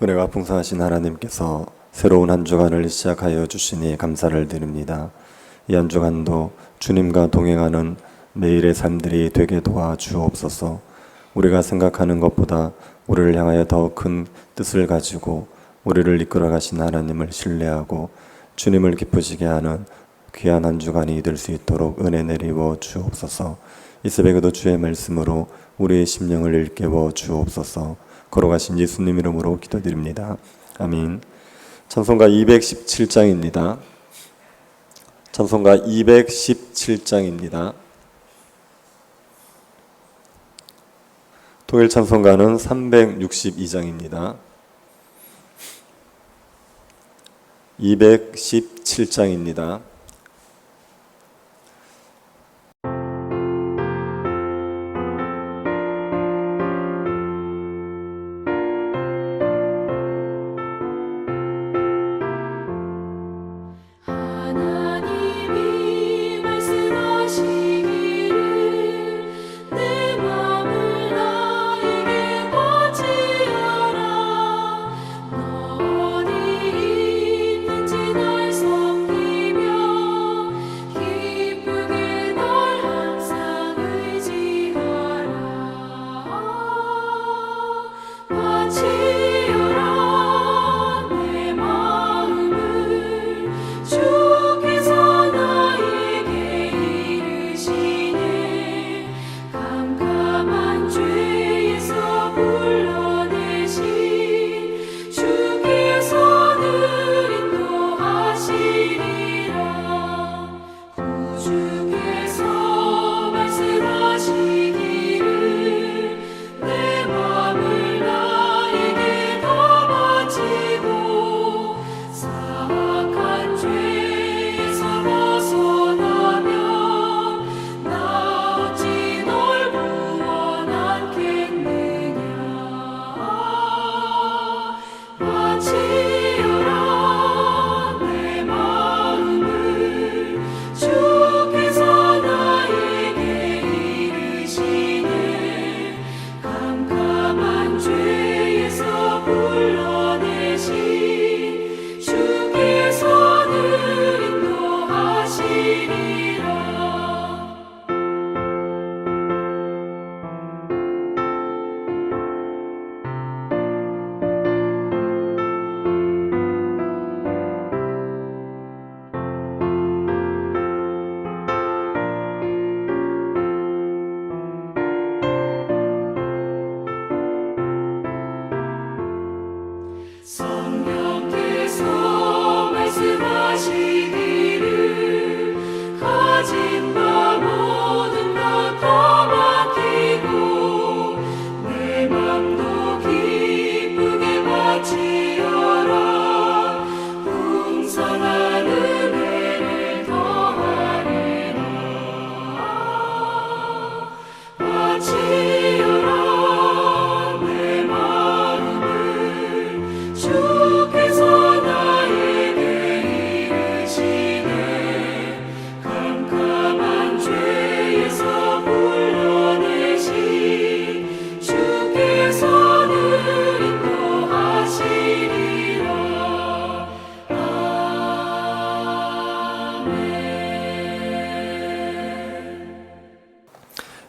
은혜가 풍성하신 하나님께서 새로운 한 주간을 시작하여 주시니 감사를 드립니다. 이 한 주간도 주님과 동행하는 매일의 삶들이 되게 도와주옵소서. 우리가 생각하는 것보다 우리를 향하여 더 큰 뜻을 가지고 우리를 이끌어 가신 하나님을 신뢰하고 주님을 기쁘시게 하는 귀한 한 주간이 될 수 있도록 은혜 내리워 주옵소서. 이 새벽에도 주의 말씀으로 우리의 심령을 일깨워 주옵소서. 걸어가신 예수님 이름으로 기도드립니다. 아멘. 찬송가 217장입니다. 찬송가 217장입니다. 통일 찬송가는 362장입니다. 217장입니다.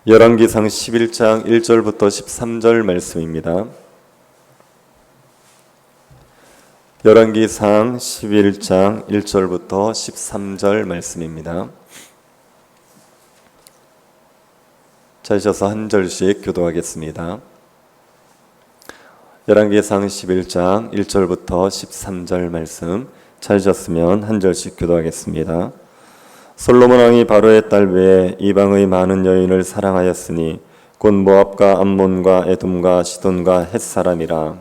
열왕기상 11장 1절부터 13절 말씀입니다. 열왕기상 11장 1절부터 13절 말씀입니다. 찾으셔서 한 절씩 교도하겠습니다. 열왕기상 11장 1절부터 13절 말씀 찾으셨으면 한 절씩 교도하겠습니다. 솔로몬 왕이 바로의 딸 외에 이방의 많은 여인을 사랑하였으니 곧 모압과 암몬과 에돔과 시돈과 헷 사람이라.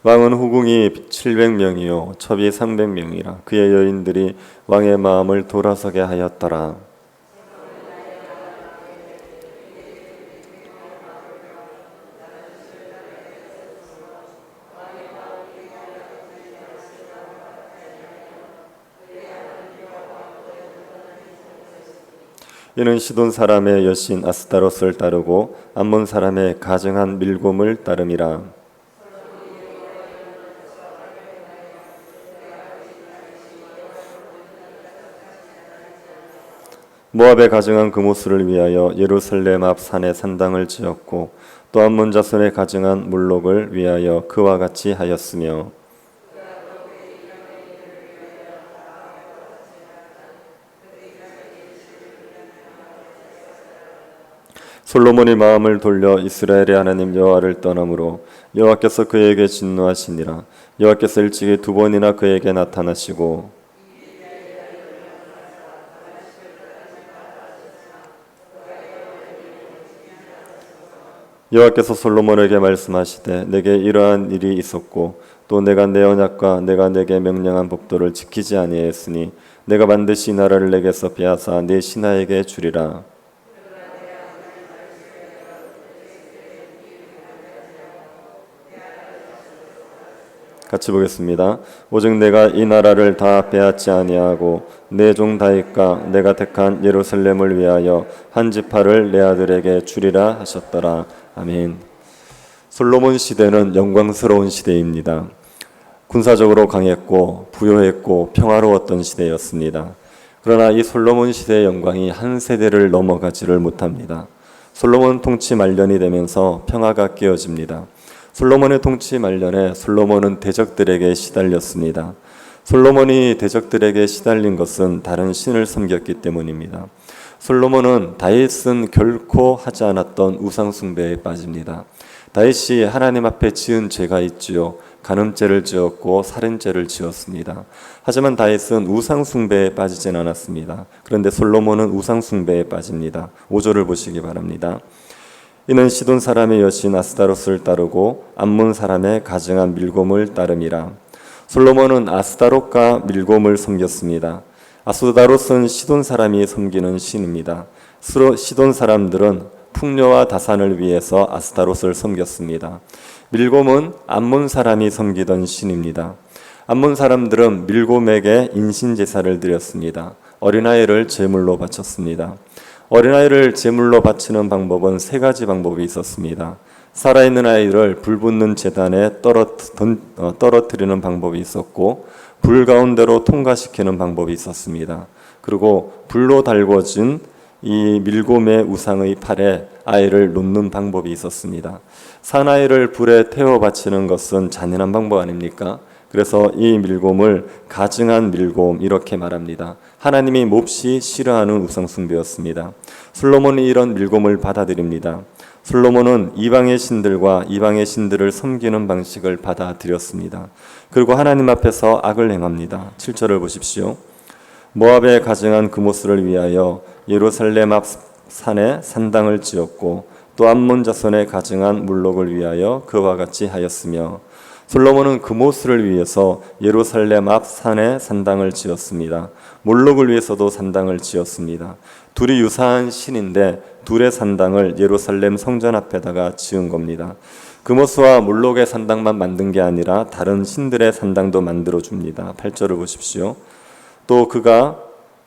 왕은 후궁이 700명이요 첩이 300명이라. 그의 여인들이 왕의 마음을 돌아서게 하였더라. 이는 시돈 사람의 여신 아스타롯을 따르고 암몬 사람의 가증한 밀곰을 따름이라. 모압의 가증한 그모스를 위하여 예루살렘 앞 산에 산당을 지었고 또 암몬 자손의 가증한 몰록을 위하여 그와 같이 하였으며 솔로몬이 마음을 돌려 이스라엘의 하나님 여호와를 떠남으로 여호와께서 그에게 진노하시니라. 여호와께서 일찍이 두 번이나 그에게 나타나시고 여호와께서 솔로몬에게 말씀하시되 내게 이러한 일이 있었고 또 내가 내 언약과 내가 내게 명령한 법도를 지키지 아니하였으니 내가 반드시 이 나라를 내게서 빼앗아 내 신하에게 주리라. 같이 보겠습니다. 오직 내가 이 나라를 다 빼앗지 아니하고 내 종 다윗과 내가 택한 예루살렘을 위하여 한 지파를 내 아들에게 주리라 하셨더라. 아멘. 솔로몬 시대는 영광스러운 시대입니다. 군사적으로 강했고 부요했고 평화로웠던 시대였습니다. 그러나 이 솔로몬 시대의 영광이 한 세대를 넘어가지를 못합니다. 솔로몬 통치 말년이 되면서 평화가 깨어집니다. 솔로몬의 통치 말년에 솔로몬은 대적들에게 시달렸습니다. 솔로몬이 대적들에게 시달린 것은 다른 신을 섬겼기 때문입니다. 솔로몬은 다윗은 결코 하지 않았던 우상 숭배에 빠집니다. 다윗이 하나님 앞에 지은 죄가 있지요. 간음죄를 지었고 살인죄를 지었습니다. 하지만 다윗은 우상 숭배에 빠지진 않았습니다. 그런데 솔로몬은 우상 숭배에 빠집니다. 5절을 보시기 바랍니다. 이는 시돈 사람의 여신 아스타롯을 따르고 암몬 사람의 가증한 밀곰을 따름이라. 솔로몬은 아스타롯과 밀곰을 섬겼습니다. 아스타롯은 시돈 사람이 섬기는 신입니다. 시돈 사람들은 풍요와 다산을 위해서 아스타롯을 섬겼습니다. 밀곰은 암몬 사람이 섬기던 신입니다. 암몬 사람들은 밀곰에게 인신제사를 드렸습니다. 어린아이를 제물로 바쳤습니다. 어린아이를 제물로 바치는 방법은 세 가지 방법이 있었습니다. 살아있는 아이를 불붙는 제단에 떨어뜨리는 방법이 있었고 불 가운데로 통과시키는 방법이 있었습니다. 그리고 불로 달궈진 이 밀곰의 우상의 팔에 아이를 놓는 방법이 있었습니다. 사나이를 불에 태워 바치는 것은 잔인한 방법 아닙니까? 그래서 이 밀곰을 가증한 밀곰 이렇게 말합니다. 하나님이 몹시 싫어하는 우상 숭배였습니다. 솔로몬이 이런 밀곰을 받아들입니다. 솔로몬은 이방의 신들과 이방의 신들을 섬기는 방식을 받아들였습니다. 그리고 하나님 앞에서 악을 행합니다. 7절을 보십시오. 모압의 가증한 그모스를 위하여 예루살렘 앞 산에 산당을 지었고 또 암몬 자손의 가증한 몰록을 위하여 그와 같이 하였으며 솔로몬은 그모스를 위해서 예루살렘 앞 산에 산당을 지었습니다. 몰록을 위해서도 산당을 지었습니다. 둘이 유사한 신인데 둘의 산당을 예루살렘 성전 앞에다가 지은 겁니다. 그모스와 몰록의 산당만 만든 게 아니라 다른 신들의 산당도 만들어 줍니다. 8절을 보십시오. 또 그가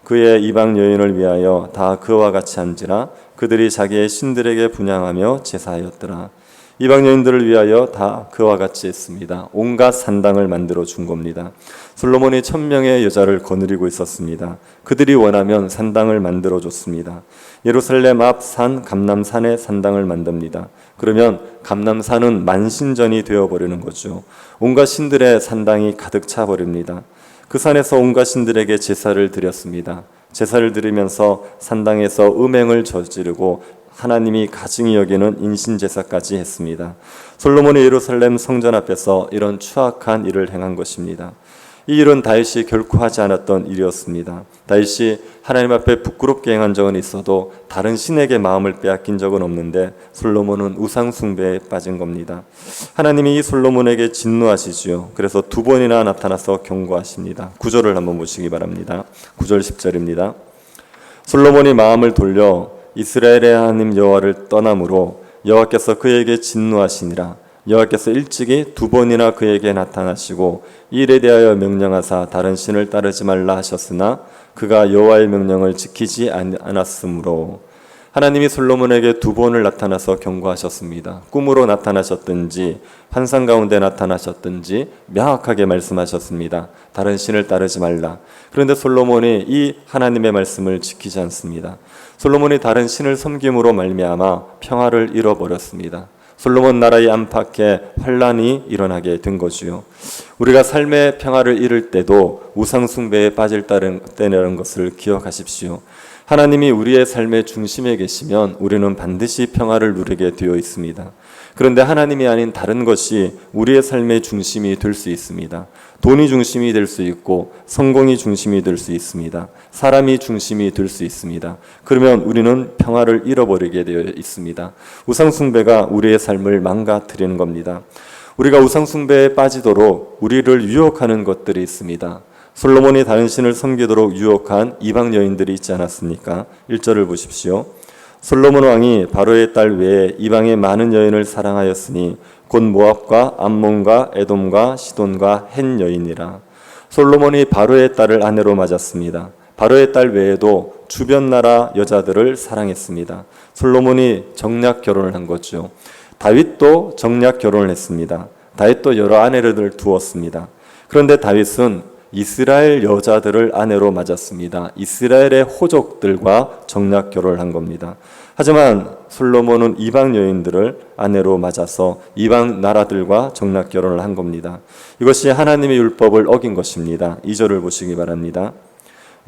그의 이방 여인을 위하여 다 그와 같이 한지라 그들이 자기의 신들에게 분향하며 제사하였더라. 이방 여인들을 위하여 다 그와 같이 했습니다. 온갖 산당을 만들어 준 겁니다. 솔로몬이 1000명의 여자를 거느리고 있었습니다. 그들이 원하면 산당을 만들어 줬습니다. 예루살렘 앞 산 감람산에 산당을 만듭니다. 그러면 감람산은 만신전이 되어버리는 거죠. 온갖 신들의 산당이 가득 차 버립니다. 그 산에서 온갖 신들에게 제사를 드렸습니다. 제사를 드리면서 산당에서 음행을 저지르고 하나님이 가증히 여기는 인신제사까지 했습니다. 솔로몬이 예루살렘 성전 앞에서 이런 추악한 일을 행한 것입니다. 이 일은 다윗이 결코 하지 않았던 일이었습니다. 다윗이 하나님 앞에 부끄럽게 행한 적은 있어도 다른 신에게 마음을 빼앗긴 적은 없는데 솔로몬은 우상 숭배에 빠진 겁니다. 하나님이 이 솔로몬에게 진노하시지요. 그래서 두 번이나 나타나서 경고하십니다. 9절을 한번 보시기 바랍니다. 9절 10절입니다. 솔로몬이 마음을 돌려 이스라엘의 하나님 여호와를 떠남으로 여호와께서 그에게 진노하시니라. 여호와께서 일찍이 2번이나 그에게 나타나시고 이 일에 대하여 명령하사 다른 신을 따르지 말라 하셨으나 그가 여호와의 명령을 지키지 않았으므로. 하나님이 솔로몬에게 2번을 나타나서 경고하셨습니다. 꿈으로 나타나셨든지 환상 가운데 나타나셨든지 명확하게 말씀하셨습니다. 다른 신을 따르지 말라. 그런데 솔로몬이 이 하나님의 말씀을 지키지 않습니다. 솔로몬이 다른 신을 섬김으로 말미암아 평화를 잃어버렸습니다. 솔로몬 나라의 안팎에 환란이 일어나게 된 거지요. 우리가 삶의 평화를 잃을 때도 우상 숭배에 빠질 때라는 것을 기억하십시오. 하나님이 우리의 삶의 중심에 계시면 우리는 반드시 평화를 누리게 되어 있습니다. 그런데 하나님이 아닌 다른 것이 우리의 삶의 중심이 될 수 있습니다. 돈이 중심이 될 수 있고 성공이 중심이 될 수 있습니다. 사람이 중심이 될 수 있습니다. 그러면 우리는 평화를 잃어버리게 되어 있습니다. 우상숭배가 우리의 삶을 망가뜨리는 겁니다. 우리가 우상숭배에 빠지도록 우리를 유혹하는 것들이 있습니다. 솔로몬이 다른 신을 섬기도록 유혹한 이방 여인들이 있지 않았습니까? 1절을 보십시오. 솔로몬 왕이 바로의 딸 외에 이방의 많은 여인을 사랑하였으니 곧 모압과 암몬과 에돔과 시돈과 헷 여인이라. 솔로몬이 바로의 딸을 아내로 맞았습니다. 바로의 딸 외에도 주변 나라 여자들을 사랑했습니다. 솔로몬이 정략 결혼을 한 거죠. 다윗도 정략 결혼을 했습니다. 다윗도 여러 아내를 두었습니다. 그런데 다윗은 이스라엘 여자들을 아내로 맞았습니다. 이스라엘의 호족들과 정략 결혼을 한 겁니다. 하지만 솔로몬은 이방 여인들을 아내로 맞아서 이방 나라들과 정략 결혼을 한 겁니다. 이것이 하나님의 율법을 어긴 것입니다. 2절을 보시기 바랍니다.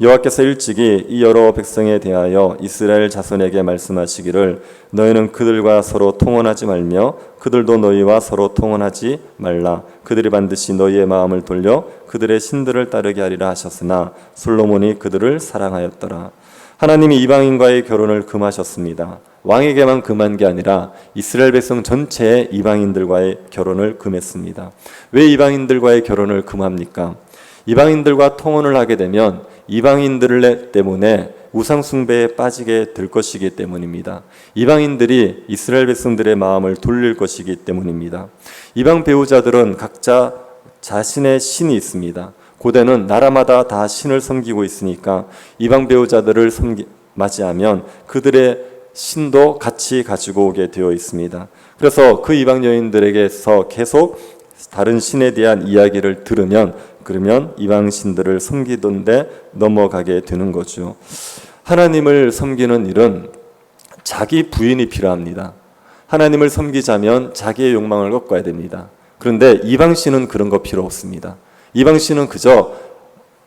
여호와께서 일찍이 이 여러 백성에 대하여 이스라엘 자손에게 말씀하시기를 너희는 그들과 서로 통혼하지 말며 그들도 너희와 서로 통혼하지 말라. 그들이 반드시 너희의 마음을 돌려 그들의 신들을 따르게 하리라 하셨으나 솔로몬이 그들을 사랑하였더라. 하나님이 이방인과의 결혼을 금하셨습니다. 왕에게만 금한 게 아니라 이스라엘 백성 전체의 이방인들과의 결혼을 금했습니다. 왜 이방인들과의 결혼을 금합니까? 이방인들과 통혼을 하게 되면 이방인들 때문에 우상숭배에 빠지게 될 것이기 때문입니다. 이방인들이 이스라엘 백성들의 마음을 돌릴 것이기 때문입니다. 이방 배우자들은 각자 자신의 신이 있습니다. 고대는 나라마다 다 신을 섬기고 있으니까 이방 배우자들을 맞이하면 그들의 신도 같이 가지고 오게 되어 있습니다. 그래서 그 이방 여인들에게서 계속 다른 신에 대한 이야기를 들으면 그러면 이방 신들을 섬기던 데 넘어가게 되는 거죠. 하나님을 섬기는 일은 자기 부인이 필요합니다. 하나님을 섬기자면 자기의 욕망을 꺾어야 됩니다. 그런데 이방 신은 그런 거 필요 없습니다. 이방 신은 그저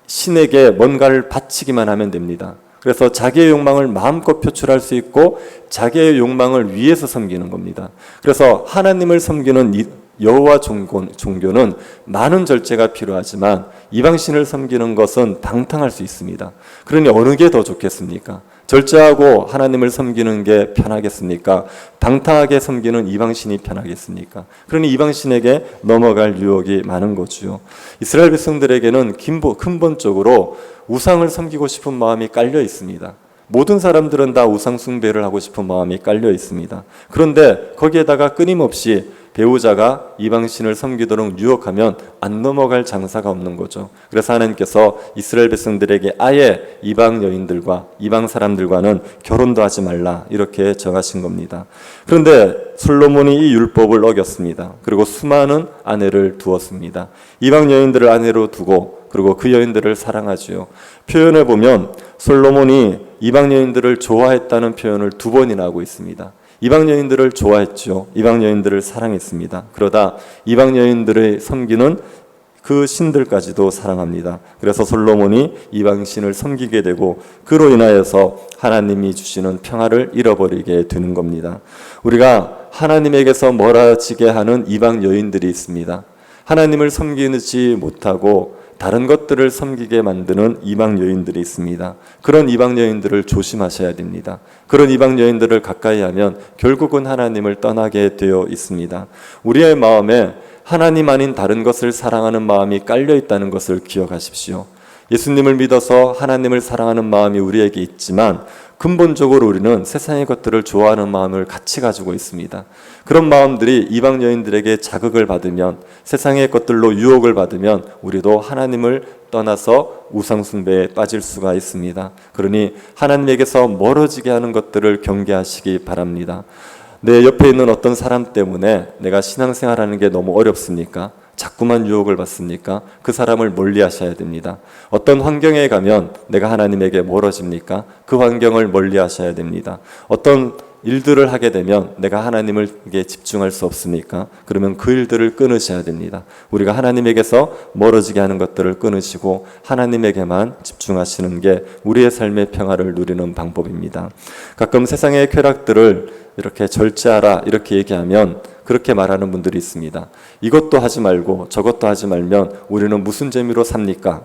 신에게 뭔가를 바치기만 하면 됩니다. 그래서 자기의 욕망을 마음껏 표출할 수 있고 자기의 욕망을 위해서 섬기는 겁니다. 그래서 하나님을 섬기는 여호와 종교는 많은 절제가 필요하지만 이방신을 섬기는 것은 방탕할 수 있습니다. 그러니 어느 게 더 좋겠습니까? 절제하고 하나님을 섬기는 게 편하겠습니까? 방탕하게 섬기는 이방신이 편하겠습니까? 그러니 이방신에게 넘어갈 유혹이 많은 거죠. 이스라엘 백성들에게는 근본적으로 우상을 섬기고 싶은 마음이 깔려 있습니다. 모든 사람들은 다 우상 숭배를 하고 싶은 마음이 깔려 있습니다. 그런데 거기에다가 끊임없이 배우자가 이방신을 섬기도록 유혹하면 안 넘어갈 장사가 없는 거죠. 그래서 하나님께서 이스라엘 백성들에게 아예 이방 여인들과 이방 사람들과는 결혼도 하지 말라 이렇게 정하신 겁니다. 그런데 솔로몬이 이 율법을 어겼습니다. 그리고 수많은 아내를 두었습니다. 이방 여인들을 아내로 두고 그리고 그 여인들을 사랑하지요. 표현을 보면 솔로몬이 이방 여인들을 좋아했다는 표현을 2번이나 하고 있습니다. 이방 여인들을 좋아했죠. 이방 여인들을 사랑했습니다. 그러다 이방 여인들의 섬기는 그 신들까지도 사랑합니다. 그래서 솔로몬이 이방 신을 섬기게 되고 그로 인하여서 하나님이 주시는 평화를 잃어버리게 되는 겁니다. 우리가 하나님에게서 멀어지게 하는 이방 여인들이 있습니다. 하나님을 섬기지 못하고 다른 것들을 섬기게 만드는 이방 여인들이 있습니다. 그런 이방 여인들을 조심하셔야 됩니다. 그런 이방 여인들을 가까이 하면 결국은 하나님을 떠나게 되어 있습니다. 우리의 마음에 하나님 아닌 다른 것을 사랑하는 마음이 깔려 있다는 것을 기억하십시오. 예수님을 믿어서 하나님을 사랑하는 마음이 우리에게 있지만 근본적으로 우리는 세상의 것들을 좋아하는 마음을 같이 가지고 있습니다. 그런 마음들이 이방 여인들에게 자극을 받으면, 세상의 것들로 유혹을 받으면 우리도 하나님을 떠나서 우상 숭배에 빠질 수가 있습니다. 그러니 하나님에게서 멀어지게 하는 것들을 경계하시기 바랍니다. 내 옆에 있는 어떤 사람 때문에 내가 신앙생활하는 게 너무 어렵습니까? 자꾸만 유혹을 받습니까? 그 사람을 멀리 하셔야 됩니다. 어떤 환경에 가면 내가 하나님에게 멀어집니까? 그 환경을 멀리 하셔야 됩니다. 어떤 일들을 하게 되면 내가 하나님에게 집중할 수 없습니까? 그러면 그 일들을 끊으셔야 됩니다. 우리가 하나님에게서 멀어지게 하는 것들을 끊으시고 하나님에게만 집중하시는 게 우리의 삶의 평화를 누리는 방법입니다. 가끔 세상의 쾌락들을 이렇게 절제하라 이렇게 얘기하면 그렇게 말하는 분들이 있습니다. 이것도 하지 말고 저것도 하지 말면 우리는 무슨 재미로 삽니까?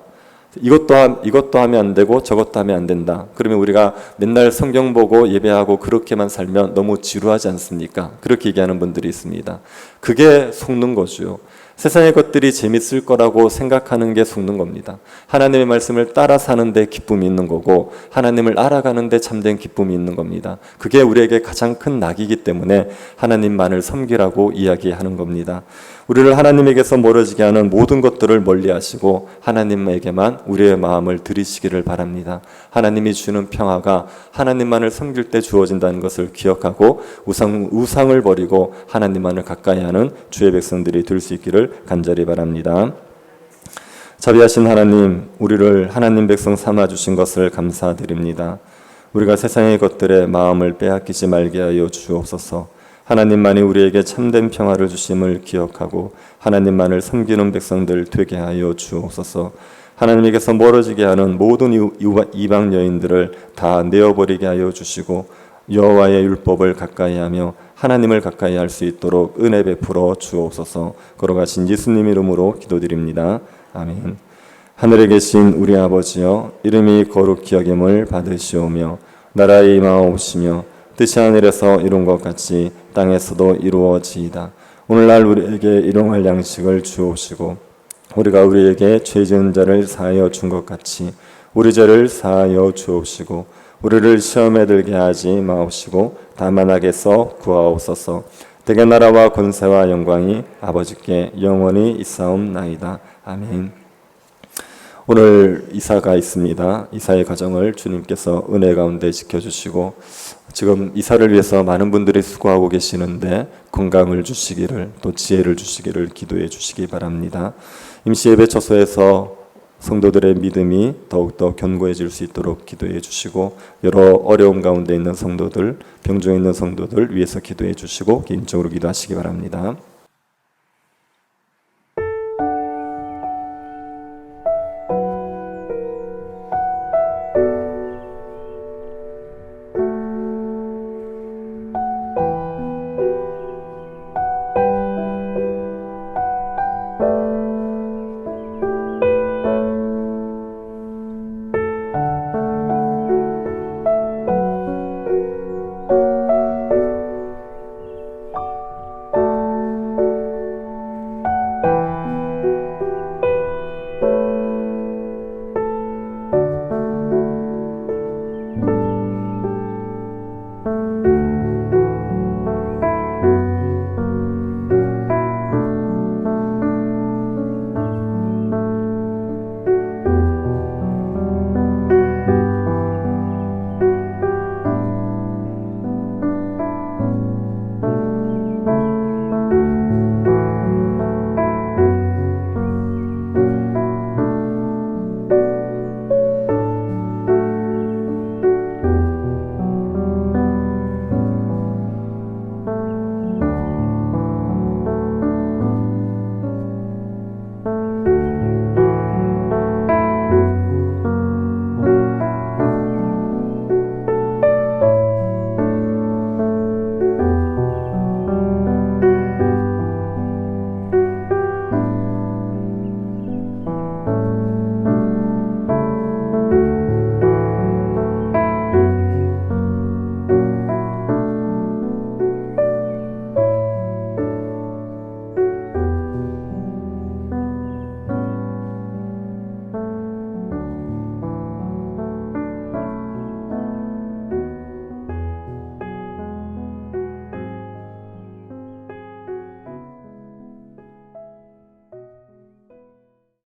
이것도 하면 안 되고 저것도 하면 안 된다. 그러면 우리가 맨날 성경 보고 예배하고 그렇게만 살면 너무 지루하지 않습니까? 그렇게 얘기하는 분들이 있습니다. 그게 속는 거죠. 세상의 것들이 재밌을 거라고 생각하는 게 속는 겁니다. 하나님의 말씀을 따라 사는데 기쁨이 있는 거고 하나님을 알아가는데 참된 기쁨이 있는 겁니다. 그게 우리에게 가장 큰 낙이기 때문에 하나님만을 섬기라고 이야기하는 겁니다. 우리를 하나님에게서 멀어지게 하는 모든 것들을 멀리하시고 하나님에게만 우리의 마음을 들이시기를 바랍니다. 하나님이 주는 평화가 하나님만을 섬길 때 주어진다는 것을 기억하고 우상을 버리고 하나님만을 가까이 하는 주의 백성들이 될 수 있기를 간절히 바랍니다. 자비하신 하나님, 우리를 하나님 백성 삼아 주신 것을 감사드립니다. 우리가 세상의 것들에 마음을 빼앗기지 말게 하여 주옵소서. 하나님만이 우리에게 참된 평화를 주심을 기억하고 하나님만을 섬기는 백성들 되게 하여 주옵소서. 하나님에게서 멀어지게 하는 모든 이방 여인들을 다 내어버리게 하여 주시고 여호와의 율법을 가까이하며 하나님을 가까이 할 수 있도록 은혜 베풀어 주옵소서. 걸어가신 예수님 이름으로 기도드립니다. 아멘. 하늘에 계신 우리 아버지여, 이름이 거룩히 여김을 받으시오며 나라의 임하옵시며 뜻이 하늘에서 이룬 것 같이 땅에서도 이루어지이다. 오늘날 우리에게 일용할 양식을 주옵시고 우리가 우리에게 죄 지은 자를 사하여 준 것 같이 우리 죄를 사하여 주옵시고 우리를 시험에 들게 하지 마옵시고 다만 악에서 구하옵소서. 대개 나라와 권세와 영광이 아버지께 영원히 있사옵나이다. 아멘. 오늘 이사가 있습니다. 이사의 과정을 주님께서 은혜 가운데 지켜주시고 지금 이사를 위해서 많은 분들이 수고하고 계시는데 건강을 주시기를 또 지혜를 주시기를 기도해 주시기 바랍니다. 임시 예배 처소에서 성도들의 믿음이 더욱더 견고해질 수 있도록 기도해 주시고 여러 어려움 가운데 있는 성도들, 병중에 있는 성도들 위해서 기도해 주시고 개인적으로 기도하시기 바랍니다.